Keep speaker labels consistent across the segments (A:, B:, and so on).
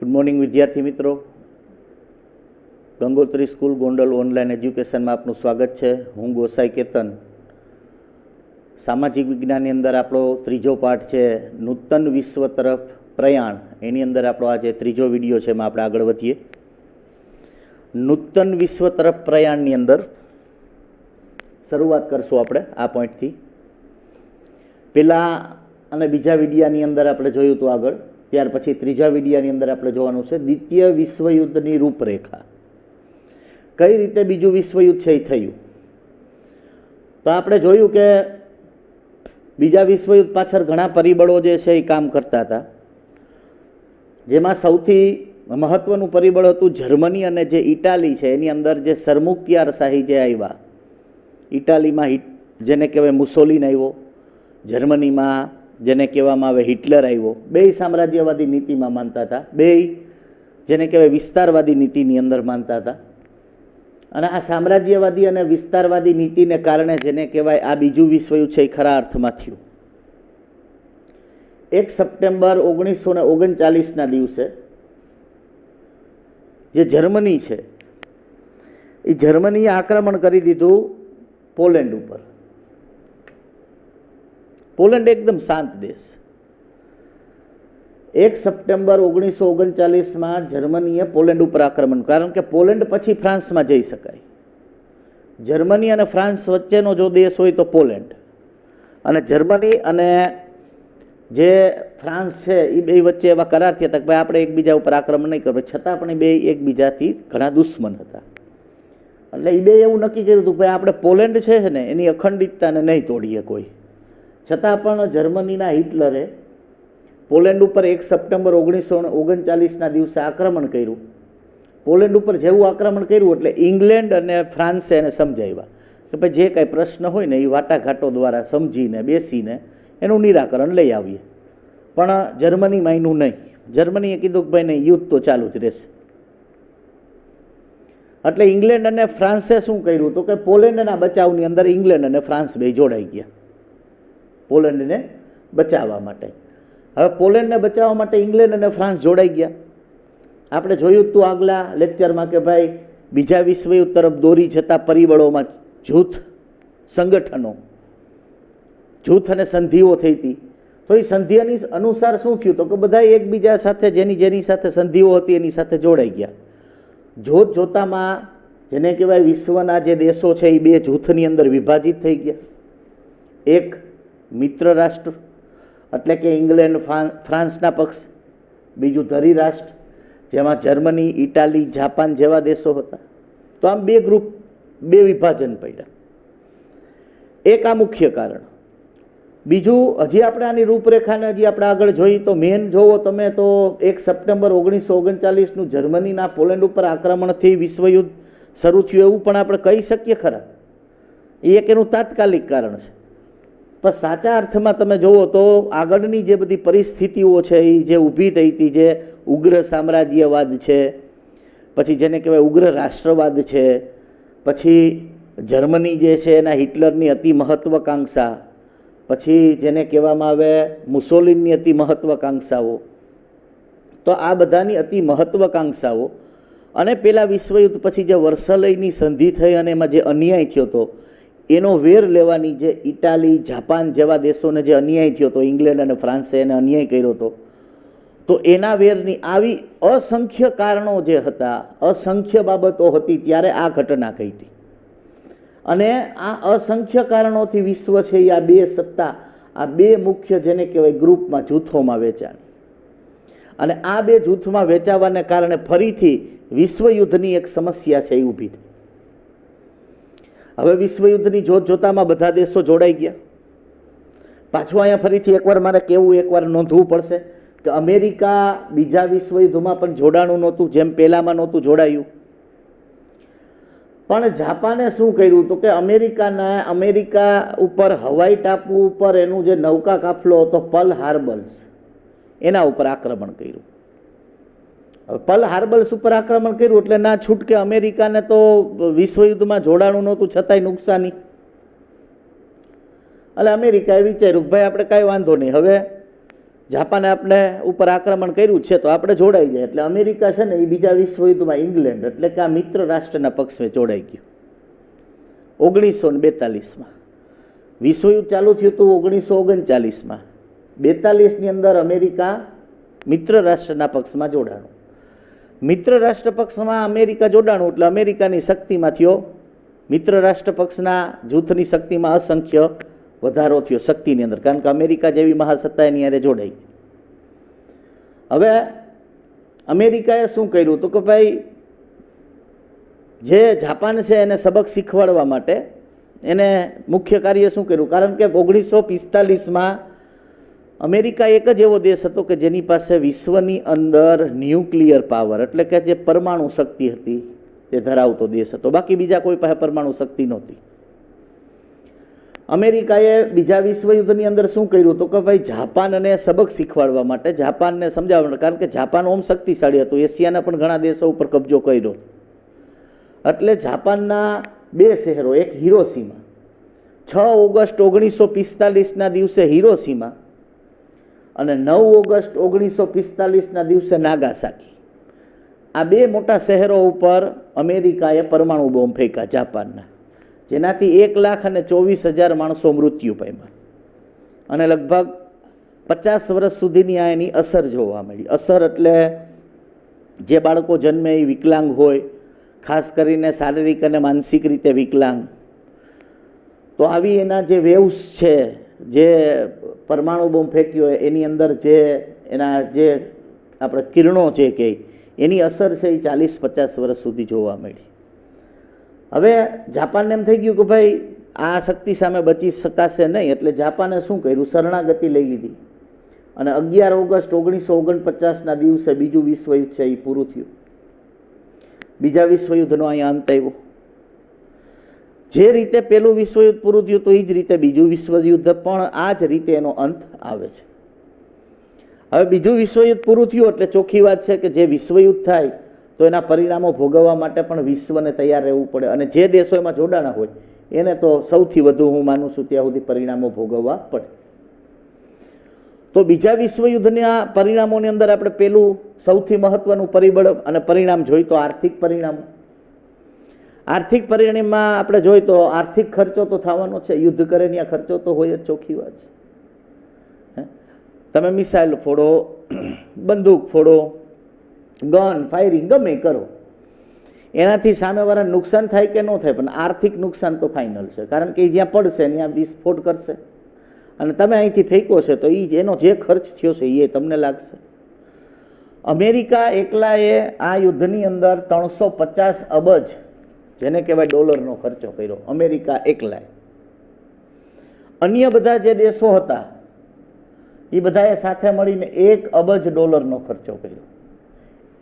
A: Good morning વિદ્યાર્થી મિત્રો, Gangotri school Gondal online એજ્યુકેશનમાં આપનું સ્વાગત છે. હું ગોસાઈ કેતન. સામાજિક વિજ્ઞાનની અંદર આપણો ત્રીજો પાઠ છે નૂતન વિશ્વ તરફ પ્રયાણ. એની અંદર આપણો આ જે ત્રીજો વિડીયો છે એમાં આપણે આગળ વધીએ. નૂતન વિશ્વ તરફ પ્રયાણની અંદર શરૂઆત કરશું આપણે આ પોઈન્ટથી. પહેલાં અને બીજા વિડીયાની અંદર આપણે જોયું હતું આગળ, ત્યાર પછી ત્રીજા વિડીયાની અંદર આપણે જોવાનું છે દ્વિતીય વિશ્વયુદ્ધની રૂપરેખા. કઈ રીતે બીજું વિશ્વયુદ્ધ છે એ થયું. તો આપણે જોયું કે બીજા વિશ્વયુદ્ધ પાછળ ઘણા પરિબળો જે છે એ કામ કરતા હતા. જેમાં સૌથી મહત્ત્વનું પરિબળ હતું જર્મની અને જે ઇટાલી છે એની અંદર જે સરમુખત્યારશાહી જે આવ્યા. ઇટાલીમાં જેને કહેવાય મુસોલિન આવ્યો, જર્મનીમાં જેને કહેવામાં આવે હિટલર આવ્યો. બેય સામ્રાજ્યવાદી નીતિમાં માનતા હતા, બેય જેને કહેવાય વિસ્તારવાદી નીતિની અંદર માનતા હતા. અને આ સામ્રાજ્યવાદી અને વિસ્તારવાદી નીતિને કારણે જેને કહેવાય આ બીજું વિશ્વયુદ્ધ છે એ ખરા અર્થમાં થયું. 1 સપ્ટેમ્બર 1939ના દિવસે જે જર્મની છે એ જર્મનીએ આક્રમણ કરી દીધું પોલેન્ડ ઉપર. પોલેન્ડ એકદમ શાંત દેશ. 1 સપ્ટેમ્બર 1939માં જર્મનીએ પોલેન્ડ ઉપર આક્રમણ, કારણ કે પોલેન્ડ પછી ફ્રાન્સમાં જઈ શકાય. જર્મની અને ફ્રાન્સ વચ્ચેનો જો દેશ હોય તો પોલેન્ડ, અને જર્મની અને જે ફ્રાન્સ છે એ બે વચ્ચે એવા કરાર થયા હતા કે ભાઈ આપણે એકબીજા ઉપર આક્રમણ નહીં કરવું, છતાં પણ એ બે એકબીજાથી ઘણા દુશ્મન હતા. એટલે એ બે એવું નક્કી કર્યું હતું કે ભાઈ આપણે પોલેન્ડ છે ને એની અખંડિતતાને નહીં તોડીએ કોઈ. છતાં પણ જર્મનીના હિટલરે પોલેન્ડ ઉપર 1 સપ્ટેમ્બર 1939ના દિવસે આક્રમણ કર્યું. પોલેન્ડ ઉપર જેવું આક્રમણ કર્યું એટલે ઇંગ્લેન્ડ અને ફ્રાન્સે એને સમજાવ્યા કે ભાઈ જે કાંઈ પ્રશ્ન હોય ને એ વાટાઘાટો દ્વારા સમજીને બેસીને એનું નિરાકરણ લઈ આવીએ. પણ જર્મનીમાં એનું નહીં. જર્મનીએ કીધું કે ભાઈ નહીં, યુદ્ધ તો ચાલુ જ રહેશે. એટલે ઇંગ્લેન્ડ અને ફ્રાન્સે શું કર્યું તો કે પોલેન્ડના બચાવની અંદર ઇંગ્લેન્ડ અને ફ્રાન્સ બે જોડાઈ ગયા પોલેન્ડને બચાવવા માટે. હવે પોલેન્ડને બચાવવા માટે ઇંગ્લેન્ડ અને ફ્રાન્સ જોડાઈ ગયા. આપણે જોયું હતું આગલા લેક્ચરમાં કે ભાઈ બીજા વિશ્વયુદ્ધ તરફ દોરી જતા પરિબળોમાં જૂથ સંગઠનો, જૂથ અને સંધિઓ થઈ હતી. તો એ સંધિઓની અનુસાર શું થયું તો કે બધા એકબીજા સાથે જેની સાથે સંધિઓ હતી એની સાથે જોડાઈ ગયા. જોત જોતામાં જેને કહેવાય વિશ્વના જે દેશો છે એ બે જૂથની અંદર વિભાજિત થઈ ગયા. એક મિત્ર રાષ્ટ્ર એટલે કે ઇંગ્લેન્ડ ફ્રાન્સના પક્ષ, બીજું ધરી રાષ્ટ્ર જેમાં જર્મની, ઇટાલી, જાપાન જેવા દેશો હતા. તો આમ બે ગ્રુપ, બે વિભાજન પડ્યા. એક આ મુખ્ય કારણ. બીજું હજી આપણે આની રૂપરેખાને હજી આપણે આગળ જોઈએ તો મેન જોવો તમે તો 1 સપ્ટેમ્બર 1939નું જર્મનીના પોલેન્ડ ઉપર આક્રમણથી વિશ્વયુદ્ધ શરૂ થયું એવું પણ આપણે કહી શકીએ ખરા. એ એક એનું તાત્કાલિક કારણ છે. પણ સાચા અર્થમાં તમે જુઓ તો આગળની જે બધી પરિસ્થિતિઓ છે એ જે ઊભી થઈ હતી, જે ઉગ્ર સામ્રાજ્યવાદ છે, પછી જેને કહેવાય ઉગ્ર રાષ્ટ્રવાદ છે, પછી જર્મની જે છે એના હિટલરની અતિ મહત્ત્વાકાંક્ષા, પછી જેને કહેવામાં આવે મુસોલિનની અતિ મહત્ત્વાકાંક્ષાઓ. તો આ બધાની અતિ મહત્ત્વાકાંક્ષાઓ અને પેલા વિશ્વયુદ્ધ પછી જે વર્સલયની સંધિ થઈ અને એમાં જે અન્યાય થયો હતો એનો વેર લેવાની જે ઇટાલી, જાપાન જેવા દેશોને જે અન્યાય થયો હતો, ઇંગ્લેન્ડ અને ફ્રાન્સે એને અન્યાય કર્યો હતો, તો એના વેરની આવી અસંખ્ય કારણો જે હતા, અસંખ્ય બાબતો હતી ત્યારે આ ઘટના થઈ હતી. અને આ અસંખ્ય કારણોથી વિશ્વ છે એ આ બે સત્તા, આ બે મુખ્ય જેને કહેવાય ગ્રુપમાં, જૂથોમાં વેચાણી. અને આ બે જૂથમાં વેચાવાને કારણે ફરીથી વિશ્વયુદ્ધની એક સમસ્યા છે એ ઊભી થઈ. હવે વિશ્વયુદ્ધની જોતામાં બધા દેશો જોડાઈ ગયા. પાછું અહીંયા ફરીથી એકવાર મારે કહેવું, એકવાર નોંધવું પડશે કે અમેરિકા બીજા વિશ્વયુદ્ધમાં પણ જોડાણું નહોતું, જેમ પહેલામાં નહોતું જોડાયું. પણ જાપાને શું કર્યું તો કે અમેરિકા ઉપર હવાઈ ટાપુ ઉપર એનું જે નૌકા કાફલો હતો પર્લ હાર્બર્સ, એના ઉપર આક્રમણ કર્યું. પર્લ હાર્બર્સ ઉપર આક્રમણ કર્યું એટલે ના છૂટકે અમેરિકાને તો વિશ્વયુદ્ધમાં જોડાણું નહોતું, છતાંય નુકસાની. એટલે અમેરિકાએ વિચાર્યું કે ભાઈ આપણે કાંઈ વાંધો નહીં, હવે જાપાને આપણે ઉપર આક્રમણ કર્યું છે તો આપણે જોડાઈ જાય એટલે અમેરિકા છે ને એ બીજા વિશ્વયુદ્ધમાં ઇંગ્લેન્ડ એટલે કે આ મિત્ર રાષ્ટ્રના પક્ષમાં જોડાઈ ગયું 1942માં. વિશ્વયુદ્ધ ચાલુ થયું હતું 1939માં. 42ની અંદર અમેરિકા મિત્ર રાષ્ટ્રના પક્ષમાં જોડાણું. મિત્ર રાષ્ટ્ર પક્ષમાં અમેરિકા જોડાણું એટલે અમેરિકાની શક્તિમાં થયો મિત્ર રાષ્ટ્ર પક્ષના જૂથની શક્તિમાં અસંખ્ય વધારો થયો શક્તિની અંદર, કારણ કે અમેરિકા જેવી મહાસત્તા એની હારે જોડાઈ. હવે અમેરિકાએ શું કર્યું તો કે ભાઈ જે જાપાન છે એને સબક શીખવાડવા માટે એને મુખ્ય કાર્ય શું કર્યું, કારણ કે 1945માં અમેરિકા એક જ એવો દેશ હતો કે જેની પાસે વિશ્વની અંદર ન્યુક્લિયર પાવર એટલે કે જે પરમાણુ શક્તિ હતી તે ધરાવતો દેશ હતો. બાકી બીજા કોઈ પાસે પરમાણુ શક્તિ નહોતી. અમેરિકાએ બીજા વિશ્વયુદ્ધની અંદર શું કર્યું તો કે ભાઈ જાપાનને સબક શીખવાડવા માટે, જાપાનને સમજાવવા માટે, કારણ કે જાપાન ઓમ શક્તિશાળી હતું, એશિયાના પણ ઘણા દેશો ઉપર કબજો કર્યો, એટલે જાપાનના બે શહેરો, એક હિરોશીમા 6 ઓગસ્ટ 1945ના દિવસે હિરોશીમા અને 9 ઓગસ્ટ 1945ના દિવસે નાગાસાકી, આ બે મોટા શહેરો ઉપર અમેરિકાએ પરમાણુ બોમ્બ ફેંક્યા જાપાનના, જેનાથી 1,24,000 માણસો મૃત્યુ પામ્યા અને લગભગ 50 વર્ષ સુધીની આ એની અસર જોવા મળી. અસર એટલે જે બાળકો જન્મે એ વિકલાંગ હોય, ખાસ કરીને શારીરિક અને માનસિક રીતે વિકલાંગ, તો આવી એના જે વેવ્સ છે, જે પરમાણુ બોમ્બ ફેંક્યો હોય એની અંદર જે એના જે આપણે કિરણો જે કહે એની અસર છે એ 40-50 વર્ષ સુધી જોવા મળી. હવે જાપાનને એમ થઈ ગયું કે ભાઈ આ શક્તિ સામે બચી શકાશે નહીં, એટલે જાપાને શું કર્યું, શરણાગતિ લઈ લીધી અને 11 ઓગસ્ટ 1949ના દિવસે બીજું વિશ્વયુદ્ધ છે એ પૂરું થયું. બીજા વિશ્વયુદ્ધનો અહીંયા અંત આવ્યો. જે રીતે પહેલું વિશ્વયુદ્ધ પૂરું થયું તો એ જ રીતે બીજું વિશ્વયુદ્ધ પણ આ જ રીતે એનો અંત આવે છે. હવે બીજું વિશ્વયુદ્ધ પૂરું થયું એટલે ચોખ્ખી વાત છે કે જે વિશ્વયુદ્ધ થાય તો એના પરિણામો ભોગવવા માટે પણ વિશ્વને તૈયાર રહેવું પડે, અને જે દેશો એમાં જોડાણા હોય એને તો સૌથી વધુ હું માનું છું ત્યાં સુધી પરિણામો ભોગવવા પડે. તો બીજા વિશ્વયુદ્ધના પરિણામોની અંદર આપણે પેલું સૌથી મહત્વનું પરિબળ અને પરિણામ જોઈ તો આર્થિક પરિણામો. આર્થિક પરિણામમાં આપણે જોઈ તો આર્થિક ખર્ચો તો થવાનો છે, યુદ્ધ કરે ત્યાં ખર્ચો તો હોય જ, ચોખ્ખી વાત છે. તમે મિસાઇલ ફોડો, બંદૂક ફોડો, ગન ફાયરિંગ ગમે કરો, એનાથી સામેવાળાને નુકસાન થાય કે ન થાય, પણ આર્થિક નુકસાન તો ફાઇનલ છે, કારણ કે એ જ્યાં પડશે ત્યાં વિસ્ફોટ કરશે અને તમે અહીંથી ફેંકો છે તો એ એનો જે ખર્ચ થયો છે એ તમને લાગશે. અમેરિકા એકલાએ આ યુદ્ધની અંદર 350 અબજ જેને કહેવાય ડોલરનો ખર્ચો કર્યો, અમેરિકા એકલાએ. અન્ય બધા જે દેશો હતા એ બધાએ સાથે મળીને 1 અબજ ડોલરનો ખર્ચો કર્યો,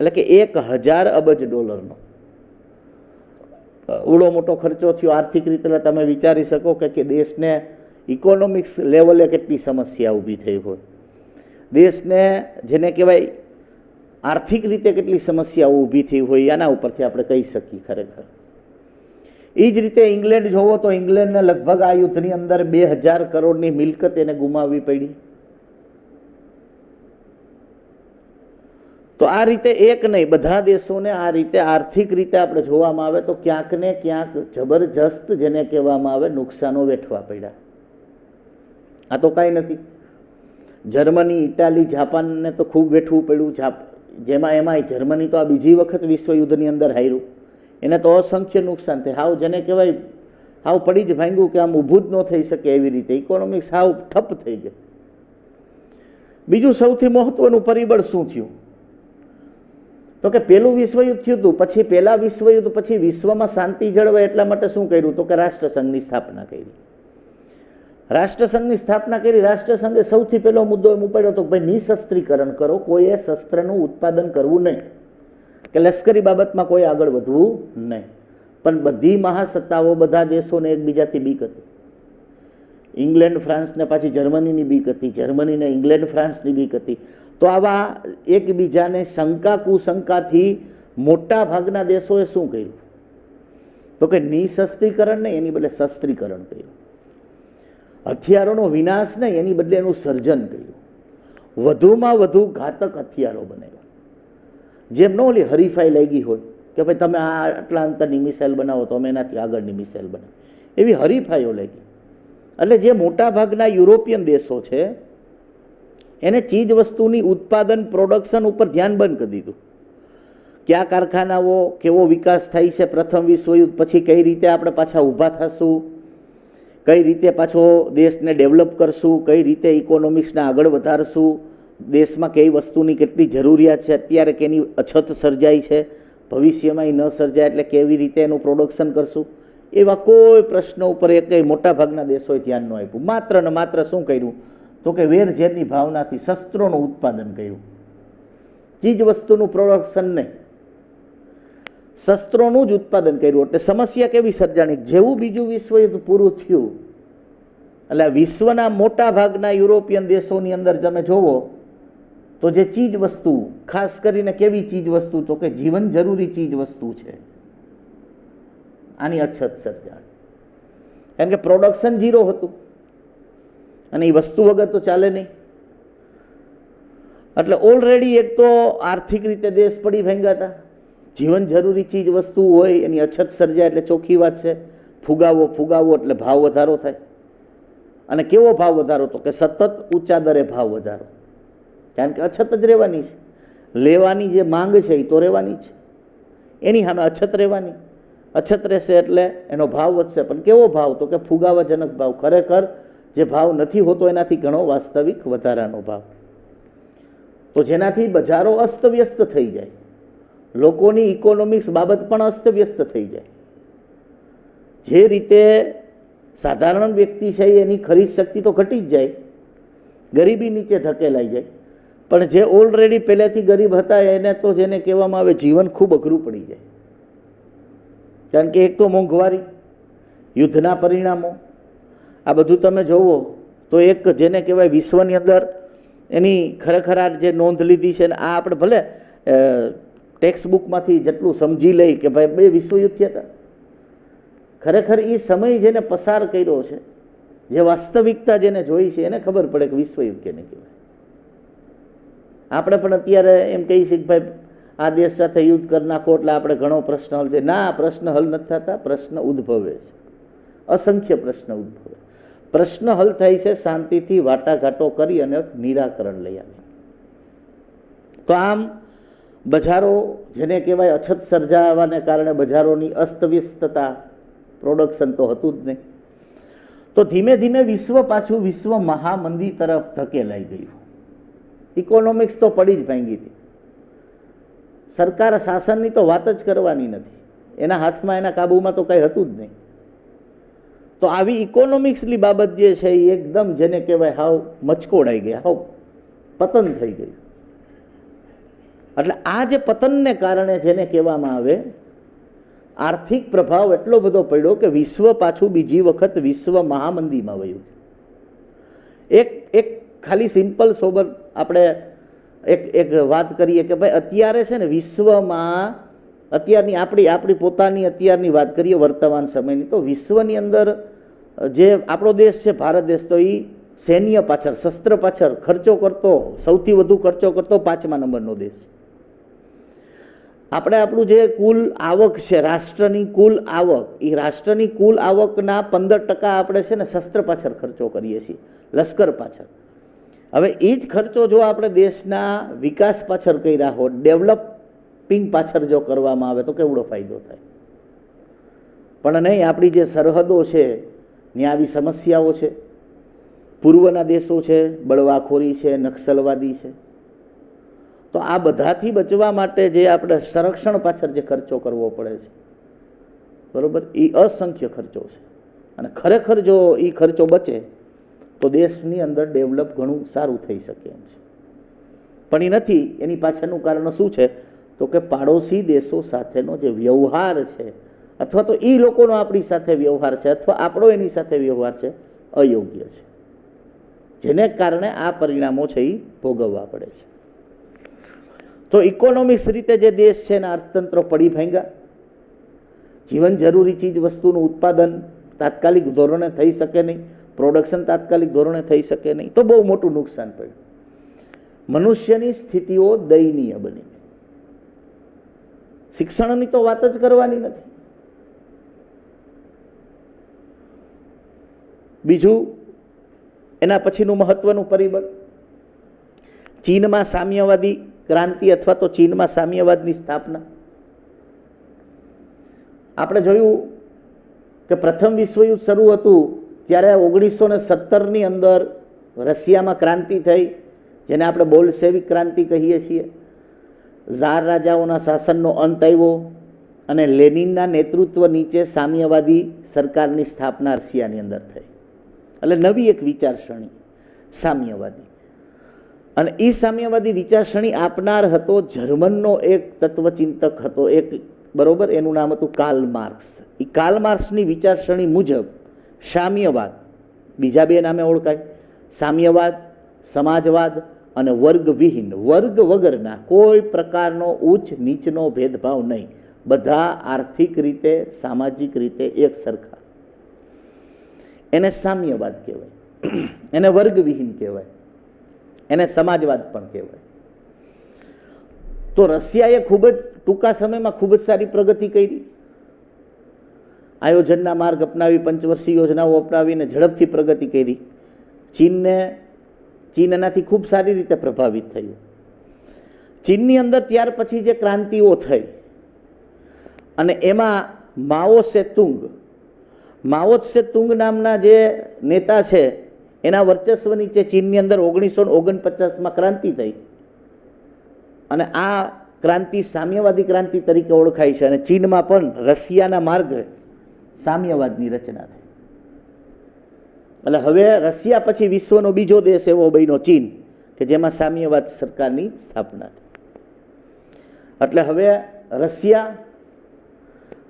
A: એટલે કે 1000 અબજ ડોલરનો ઉડો મોટો ખર્ચો થયો આર્થિક રીતે. તમે વિચારી શકો કે દેશને ઇકોનોમિક્સ લેવલે કેટલી સમસ્યા ઊભી થઈ હોય, દેશને જેને કહેવાય આર્થિક રીતે કેટલી સમસ્યાઓ ઊભી થઈ હોય, આના ઉપરથી આપણે કહી શકીએ ખરેખર. એ જ રીતે ઇંગ્લેન્ડ જોવો તો ઇંગ્લેન્ડને લગભગ આ યુદ્ધની અંદર 2000 કરોડની મિલકત એને ગુમાવવી પડી. તો આ રીતે એક નહીં, બધા દેશોને આ રીતે આર્થિક રીતે આપણે જોવામાં આવે તો ક્યાંક ને ક્યાંક જબરજસ્ત જેને કહેવામાં આવે નુકસાનો વેઠવા પડ્યા. આ તો કાંઈ નથી. જર્મની, ઇટાલી, જાપાનને તો ખૂબ વેઠવું પડ્યું. એમાંય જર્મની તો આ બીજી વખત વિશ્વયુદ્ધની અંદર હાર્યું, એને તો અસંખ્ય નુકસાન થાય. હાવ જેને કહેવાય હાવ પડી જ ભાંગ્યું કે આમ ઊભું જ ન થઈ શકે એવી રીતે ઇકોનોમિક્સ હાવ ઠપ થઈ ગઈ. બીજું સૌથી મહત્વનું પરિબળ શું થયું તો કે પહેલું વિશ્વયુદ્ધ થયું હતું, પછી પહેલા વિશ્વયુદ્ધ પછી વિશ્વમાં શાંતિ જળવાય એટલા માટે શું કર્યું તો કે રાષ્ટ્રસંઘની સ્થાપના કરી. રાષ્ટ્રસંઘની સ્થાપના કરી. રાષ્ટ્રસંઘે સૌથી પહેલો મુદ્દો એમ ઉપાડ્યો હતો કે ભાઈ નિશસ્ત્રીકરણ કરો, કોઈએ શસ્ત્રનું ઉત્પાદન કરવું નહીં, કે લશ્કરી બાબતમાં કોઈ આગળ વધવું નહીં. પણ બધી મહાસત્તાઓ, બધા દેશોને એકબીજાથી બીક હતી. ઇંગ્લેન્ડ ફ્રાન્સને પાછી જર્મનીની બીક હતી, જર્મનીને ઇંગ્લેન્ડ ફ્રાન્સની બીક હતી. તો આવા એકબીજાને શંકા કુશંકાથી મોટા ભાગના દેશોએ શું કર્યું તો કે નિશસ્ત્રીકરણ નહીં, એની બદલે શસ્ત્રીકરણ કર્યું. હથિયારોનો વિનાશ નહીં, એની બદલે એનું સર્જન કર્યું. વધુમાં વધુ ઘાતક હથિયારો બનાવ્યા. જેમ ન ઓલી હરીફાઈ લાગી હોય કે ભાઈ તમે આ આટલા અંતરની મિસાઇલ બનાવો તો અમે એનાથી આગળની મિસાઇલ બનાવી, એવી હરીફાઈઓ લાગી. એટલે જે મોટા ભાગના યુરોપિયન દેશો છે એને ચીજ વસ્તુની ઉત્પાદન પ્રોડક્શન ઉપર ધ્યાન બંધ કરી દીધું. કયા કારખાનાઓ, કેવો વિકાસ થાય છે પ્રથમ વિશ્વયુદ્ધ પછી, કઈ રીતે આપણે પાછા ઊભા થશું, કઈ રીતે પાછો દેશને ડેવલપ કરશું, કઈ રીતે ઇકોનોમિક્સને આગળ વધારશું, દેશમાં કઈ વસ્તુની કેટલી જરૂરિયાત છે, અત્યારે કેની અછત સર્જાય છે, ભવિષ્યમાં ન સર્જાય એટલે કેવી રીતે એનું પ્રોડક્શન કરશું, એવા કોઈ પ્રશ્નો ઉપર એક મોટાભાગના દેશોએ ધ્યાન ન આપ્યું. માત્ર ને માત્ર શું કર્યું તો કે વેરઝેરની ભાવનાથી શસ્ત્રોનું ઉત્પાદન કર્યું, ચીજ વસ્તુનું પ્રોડક્શન નહીં, શસ્ત્રોનું જ ઉત્પાદન કર્યું. એટલે સમસ્યા કેવી સર્જાણી, જેવું બીજું વિશ્વયુદ્ધ પૂરું થયું એટલે વિશ્વના મોટા ભાગના યુરોપિયન દેશોની અંદર તમે જોવો તો જે ચીજ વસ્તુ, ખાસ કરીને કેવી ચીજ વસ્તુ તો કે જીવન જરૂરી ચીજ વસ્તુ છે, આની અછત સર્જાણી. કારણ કે પ્રોડક્શન ઝીરો હતું અને એ વસ્તુ વગર તો ચાલે નહીં. એટલે ઓલરેડી એક તો આર્થિક રીતે દેશ પડી ભાંગ્યા હતા, જીવન જરૂરી ચીજ વસ્તુ હોય એની અછત સર્જાય એટલે ચોખ્ખી વાત છે ફુગાવો એટલે ભાવ વધારો થાય. અને કેવો ભાવ વધારો તો કે સતત ઊંચા દરે ભાવ વધારો, કારણ કે અછત જ રહેવાની છે, લેવાની જે માંગ છે એ તો રહેવાની છે, એની સામે અછત રહેવાની, અછત રહેશે એટલે એનો ભાવ વધશે. પણ કેવો ભાવ તો કે ફુગાવાજનક ભાવ, ખરેખર જે ભાવ નથી હોતો એનાથી ઘણો વાસ્તવિક વધારાનો ભાવ. તો જેનાથી બજારો અસ્તવ્યસ્ત થઈ જાય, લોકોની ઇકોનોમિક્સ બાબત પણ અસ્તવ્યસ્ત થઈ જાય. જે રીતે સાધારણ વ્યક્તિ છે એની ખરીદ શક્તિ તો ઘટી જ જાય, ગરીબી નીચે ધકેલાઈ જાય. પણ જે ઓલરેડી પહેલેથી ગરીબ હતા એને તો જેને કહેવામાં આવે જીવન ખૂબ અઘરું પડી જાય. કારણ કે એક તો મોંઘવારી, યુદ્ધના પરિણામો, આ બધું તમે જોવો તો એક જેને કહેવાય વિશ્વની અંદર એની ખરેખર આ જે નોંધ લીધી છે ને આ આપણે ભલે ટેક્સ્ટ બુકમાંથી જેટલું સમજી લઈ કે ભાઈ 2 વિશ્વયુદ્ધ થયા હતા, ખરેખર એ સમય જેને પસાર કર્યો છે, જે વાસ્તવિકતા જેને જોઈ છે એને ખબર પડે કે વિશ્વયુદ્ધ કેને કહેવાય. આપણે પણ અત્યારે એમ કહીએ છીએ કે ભાઈ આ દેશ સાથે યુદ્ધ કરી નાખો એટલે આપણે ઘણો પ્રશ્ન હલ થાય. ના, પ્રશ્ન હલ નથી થતા, પ્રશ્ન ઉદ્ભવે છે, અસંખ્ય પ્રશ્ન ઉદ્ભવે. પ્રશ્ન હલ થાય છે શાંતિથી વાટાઘાટો કરી અને નિરાકરણ લઈ આવે. તો આમ બજારો જેને કહેવાય અછત સર્જાવાને કારણે બજારોની અસ્તવ્યસ્તતા, પ્રોડક્શન તો હતું જ નહીં. તો ધીમે ધીમે વિશ્વ પાછું વિશ્વ મહામંદી તરફ ધકેલાઈ ગયું. ઇકોનોમિક્સ તો પડી જ ભાંગી હતી. સરકાર શાસનની તો વાત જ કરવાની નથી, એના હાથમાં એના કાબૂમાં તો કંઈ હતું જ નહીં. તો આવી ઇકોનોમિક્સની બાબત જે છે એ એકદમ જેને કહેવાય હાવ મચકોડાઈ ગયા, હાવ પતન થઈ ગયું. એટલે આ જે પતનને કારણે જેને કહેવામાં આવે આર્થિક પ્રભાવ એટલો બધો પડ્યો કે વિશ્વ પાછું બીજી વખત વિશ્વ મહામંદીમાં વયું. એક ખાલી સિમ્પલ સોબર આપણે એક વાત કરીએ કે ભાઈ અત્યારે છે ને વિશ્વમાં અત્યારની આપણી પોતાની અત્યારની વાત કરીએ વર્તમાન સમયની, તો વિશ્વની અંદર જે આપણો દેશ છે ભારત દેશ, તો એ સૈન્ય પાછળ, શસ્ત્ર પાછળ ખર્ચો કરતો, સૌથી વધુ ખર્ચો કરતો 5મા નંબરનો દેશ. આપણે આપણું જે કુલ આવક છે, રાષ્ટ્રની કુલ આવક, એ રાષ્ટ્રની કુલ આવકના 15% આપણે છે ને શસ્ત્ર પાછળ ખર્ચો કરીએ છીએ, લશ્કર પાછળ. હવે એ જ ખર્ચો જો આપણે દેશના વિકાસ પાછળ કર્યા હોત, ડેવલપિંગ પાછળ જો કરવામાં આવે તો કેવડો ફાયદો થાય. પણ નહીં, આપણી જે સરહદો છે ત્યાં આવી સમસ્યાઓ છે, પૂર્વના દેશો છે, બળવાખોરી છે, નક્સલવાદી છે. તો આ બધાથી બચવા માટે જે આપણે સંરક્ષણ પાછળ જે ખર્ચો કરવો પડે છે, બરાબર, એ અસંખ્ય ખર્ચો છે. અને ખરેખર જો એ ખર્ચો બચે તો દેશની અંદર ડેવલપ ઘણું સારું થઈ શકે એમ છે. પણ એ નથી. એની પાછળનું કારણ શું છે તો કે પાડોશી દેશો સાથેનો જે વ્યવહાર છે, અથવા તો એ લોકોનો આપણી સાથે વ્યવહાર છે, અથવા આપણો એની સાથે વ્યવહાર છે, અયોગ્ય છે, જેને કારણે આ પરિણામો છે એ ભોગવવા પડે છે. તો ઇકોનોમિક્સ રીતે જે દેશ છે એના અર્થતંત્રો પડી ભાંગ્યા, જીવન જરૂરી ચીજ વસ્તુનું ઉત્પાદન તાત્કાલિક ધોરણે થઈ શકે નહીં, પ્રોડક્શન તાત્કાલિક ધોરણે થઈ શકે નહીં, તો બહુ મોટું નુકસાન પડ્યું. મનુષ્યની સ્થિતિઓ દયનીય બની. શિક્ષણની તો વાત જ કરવાની નથી. બીજું એના પછીનું મહત્વનું પરિબળ, ચીનમાં સામ્યવાદી ક્રાંતિ અથવા તો ચીનમાં સામ્યવાદની સ્થાપના. આપણે જોયું કે પ્રથમ વિશ્વયુદ્ધ શરૂ હતું ત્યારે 1917ની અંદર રશિયામાં ક્રાંતિ થઈ, જેને આપણે બોલ્શેવિક ક્રાંતિ કહીએ છીએ. ઝાર રાજાઓના શાસનનો અંત આવ્યો અને લેનિનના નેતૃત્વ નીચે સામ્યવાદી સરકારની સ્થાપના રશિયાની અંદર થઈ. એટલે નવી એક વિચારસરણી સામ્યવાદી. અને એ સામ્યવાદી વિચારસરણી આપનાર હતો જર્મનનો એક તત્વચિંતક હતો, એક બરોબર, એનું નામ હતું કાર્લ માર્ક્સ. એ કાર્લ માર્ક્સની વિચારસરણી મુજબ સામ્યવાદ બીજા બે નામે ઓળખાય. સામ્યવાદ, સમાજવાદ અને વર્ગવિહીન, વર્ગ વગરના, કોઈ પ્રકારનો ઉચ્ચ નીચનો ભેદભાવ નહીં, બધા આર્થિક રીતે સામાજિક રીતે એક સરખા, એને સામ્યવાદ કહેવાય. એને વર્ગવિહીન કહેવાય, એને સમાજવાદ પણ કહેવાય. તો રશિયાએ ખૂબ જ ટૂંકા સમયમાં ખૂબ જ સારી પ્રગતિ કરી. આયોજનના માર્ગ અપનાવી, પંચવર્ષીય યોજનાઓ અપનાવીને ઝડપથી પ્રગતિ કરી. ચીન એનાથી ખૂબ સારી રીતે પ્રભાવિત થયું. ચીનની અંદર ત્યાર પછી જે ક્રાંતિઓ થઈ અને એમાં માઓ સેતુંગ નામના જે નેતા છે એના વર્ચસ્વ નીચે ચીનની અંદર 1949માં ક્રાંતિ થઈ અને આ ક્રાંતિ સામ્યવાદી ક્રાંતિ તરીકે ઓળખાય છે. અને ચીનમાં પણ રશિયાના માર્ગે સામ્યવાદની રચના થઈ. એટલે હવે રશિયા પછી વિશ્વનો બીજો દેશ એવો બન્યો ચીન કે જેમાં સામ્યવાદ સરકારની સ્થાપના થઈ. એટલે હવે રશિયા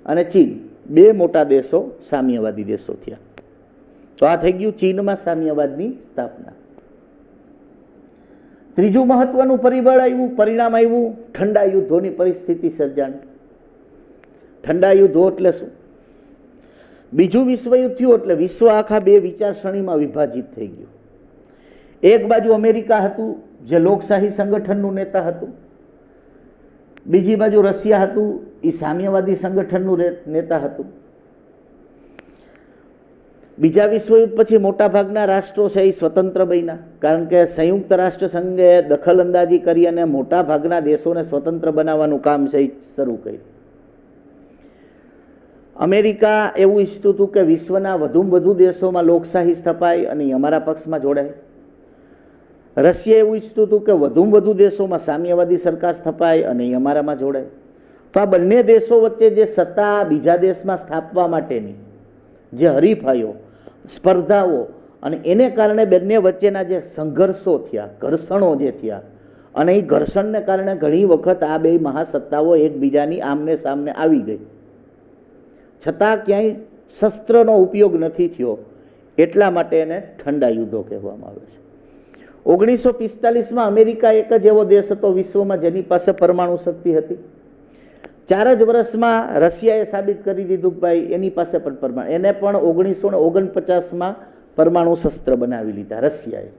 A: અને ચીન બે મોટા દેશો સામ્યવાદી દેશો થયા. તો આ થઈ ગયું ચીનમાં સામ્યવાદની સ્થાપના. ત્રીજું મહત્વનું પરિણામ આવ્યું ઠંડા યુદ્ધોની પરિસ્થિતિ સર્જાણી. ઠંડા યુદ્ધો એટલે શું? બીજું વિશ્વયુદ્ધ થયું એટલે વિશ્વ આખા બે વિચારસરણીમાં વિભાજિત થઈ ગયું. એક બાજુ અમેરિકા હતું જે લોકશાહી સંગઠનનું નેતા હતું, બીજી બાજુ રશિયા હતું એ સામ્યવાદી સંગઠનનું નેતા હતું. બીજા વિશ્વયુદ્ધ પછી મોટાભાગના રાષ્ટ્રો છે એ સ્વતંત્ર બન્યા, કારણ કે સંયુક્ત રાષ્ટ્ર સંઘે દખલ અંદાજી કરી અને મોટા ભાગના દેશોને સ્વતંત્ર બનાવવાનું કામ છે એ શરૂ કર્યું. અમેરિકા એવું ઈચ્છતું હતું કે વિશ્વના વધુમાં વધુ દેશોમાં લોકશાહી સ્થપાય અને અમારા પક્ષમાં જોડાય. રશિયા એવું ઈચ્છતું હતું કે વધુમાં વધુ દેશોમાં સામ્યવાદી સરકાર સ્થપાય અને અમારામાં જોડાય. તો આ બંને દેશો વચ્ચે જે સત્તા બીજા દેશમાં સ્થાપવા માટેની જે હરીફાઈઓ, સ્પર્ધાઓ અને એને કારણે બંને વચ્ચેના જે સંઘર્ષો થયા, ઘર્ષણો જે થયા, અને એ ઘર્ષણને કારણે ઘણી વખત આ બે મહાસત્તાઓ એકબીજાની આમને સામને આવી ગઈ, છતાં ક્યાંય શસ્ત્રનો ઉપયોગ નથી થયો. એટલા માટે એને ઠંડા યુદ્ધો કહેવામાં આવે છે. 1945માં અમેરિકા એક જ એવો દેશ હતો વિશ્વમાં જેની પાસે પરમાણુ શક્તિ હતી. 4 જ વર્ષમાં રશિયાએ સાબિત કરી દીધું કે ભાઈ એની પાસે પણ પરમાણુ, એને પણ 1949માં પરમાણુ શસ્ત્ર બનાવી લીધા રશિયાએ.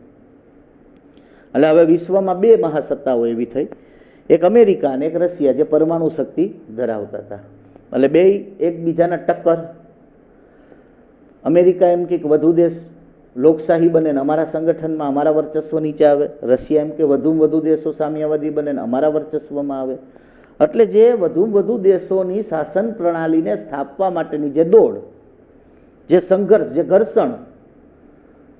A: એટલે હવે વિશ્વમાં બે મહાસત્તાઓ એવી થઈ, એક અમેરિકા અને એક રશિયા, જે પરમાણુ શક્તિ ધરાવતા હતા. એટલે બે એકબીજાના ટક્કર. અમેરિકા એમ કે વધુ દેશ લોકશાહી બને ને અમારા સંગઠનમાં અમારા વર્ચસ્વ નીચે આવે, રશિયા એમ કે વધુમાં વધુ દેશો સામ્યવાદી બને ને અમારા વર્ચસ્વમાં આવે. એટલે જે વધુમાં વધુ દેશોની શાસન પ્રણાલીને સ્થાપવા માટેની જે દોડ, જે સંઘર્ષ, જે ઘર્ષણ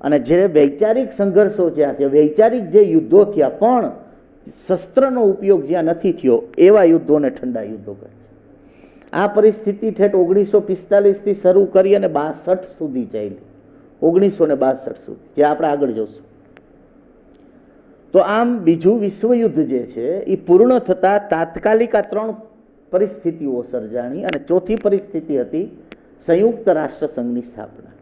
A: અને જે વૈચારિક સંઘર્ષો જ્યાં થયા, વૈચારિક જે યુદ્ધો થયા પણ શસ્ત્રનો ઉપયોગ જ્યાં નથી થયો, એવા યુદ્ધોને ઠંડા યુદ્ધો કહે છે. આ પરિસ્થિતિ ઠેઠ 1945થી શરૂ કરી અને 62 સુધી ચાલી, 1962 સુધી, જે આપણે આગળ જોશું. તો આમ બીજું વિશ્વયુદ્ધ જે છે એ પૂર્ણ થતાં તાત્કાલિક આ 3 પરિસ્થિતિઓ સર્જાણી અને ચોથી પરિસ્થિતિ હતી સંયુક્ત રાષ્ટ્રસંઘની સ્થાપના.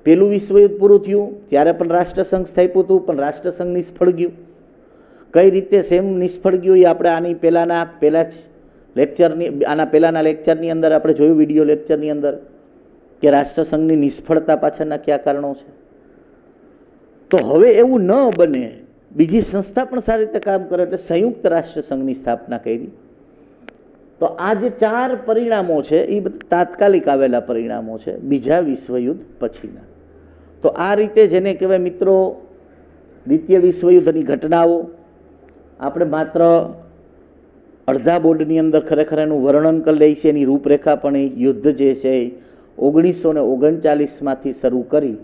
A: પેલું વિશ્વયુદ્ધ પૂરું થયું ત્યારે પણ રાષ્ટ્રસંઘ સ્થાપ્યું હતું, પણ રાષ્ટ્રસંઘ નિષ્ફળ ગયું. કઈ રીતે સેમ નિષ્ફળ ગયું એ આપણે આના પહેલાના લેક્ચરની અંદર આપણે જોયું, વિડીયો લેક્ચરની અંદર, કે રાષ્ટ્રસંઘની નિષ્ફળતા પાછળના કયા કારણો છે. તો હવે એવું ન બને બીજી સંસ્થા પણ સારી રીતે કામ કરે, એટલે સંયુક્ત રાષ્ટ્ર સંઘની સ્થાપના કરી. તો આ જે 4 પરિણામો છે એ તાત્કાલિક આવેલા પરિણામો છે બીજા વિશ્વયુદ્ધ પછીના. તો આ રીતે જેને કહેવાય મિત્રો દ્વિતીય વિશ્વયુદ્ધની ઘટનાઓ આપણે માત્ર અડધા બોર્ડની અંદર ખરેખર એનું વર્ણન કરી લઈએ છીએ. એની રૂપરેખા પણ એ યુદ્ધ જે છે એ 1939માંથી શરૂ કરી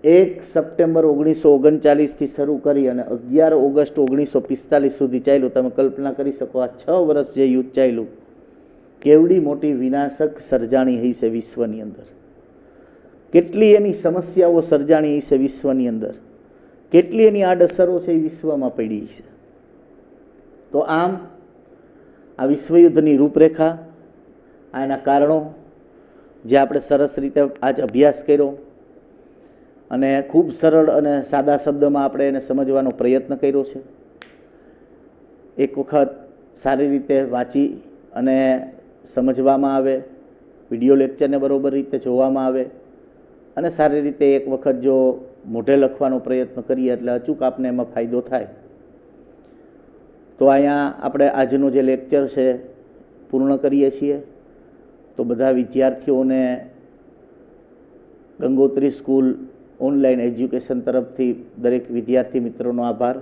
A: 1 સપ્ટેમ્બર 1939થી શરૂ કરી અને 11 ઓગસ્ટ 1945 સુધી ચાલ્યું. તમે કલ્પના કરી શકો આ 6 વર્ષ જે યુદ્ધ ચાલ્યું કેવડી મોટી વિનાશક સર્જાણી હઈ છે વિશ્વની અંદર, કેટલી એની સમસ્યાઓ સર્જાણી હઈ છે વિશ્વની અંદર, કેટલી એની આડઅસરો છે એ વિશ્વમાં પડી છે. તો આમ આ વિશ્વયુદ્ધની રૂપરેખા, આ એના કારણો જે આપણે સરસ રીતે આજ અભ્યાસ કર્યો અને ખૂબ સરળ અને સાદા શબ્દમાં આપણે એને સમજવાનો પ્રયત્ન કર્યો છે. એક વખત સારી રીતે વાંચી અને સમજવામાં આવે, વિડીયો લેક્ચરને બરાબર રીતે જોવામાં આવે અને સારી રીતે એક વખત જો મોઢે લખવાનો પ્રયત્ન કરીએ એટલે અચૂક આપને એમાં ફાયદો થાય. તો અહીંયા આપણે આજનું જે લેક્ચર છે પૂર્ણ કરીએ છીએ. તો બધા વિદ્યાર્થીઓને ગંગોત્રી સ્કૂલ ઓનલાઈન એજ્યુકેશન તરફથી દરેક વિદ્યાર્થી મિત્રોનો આભાર.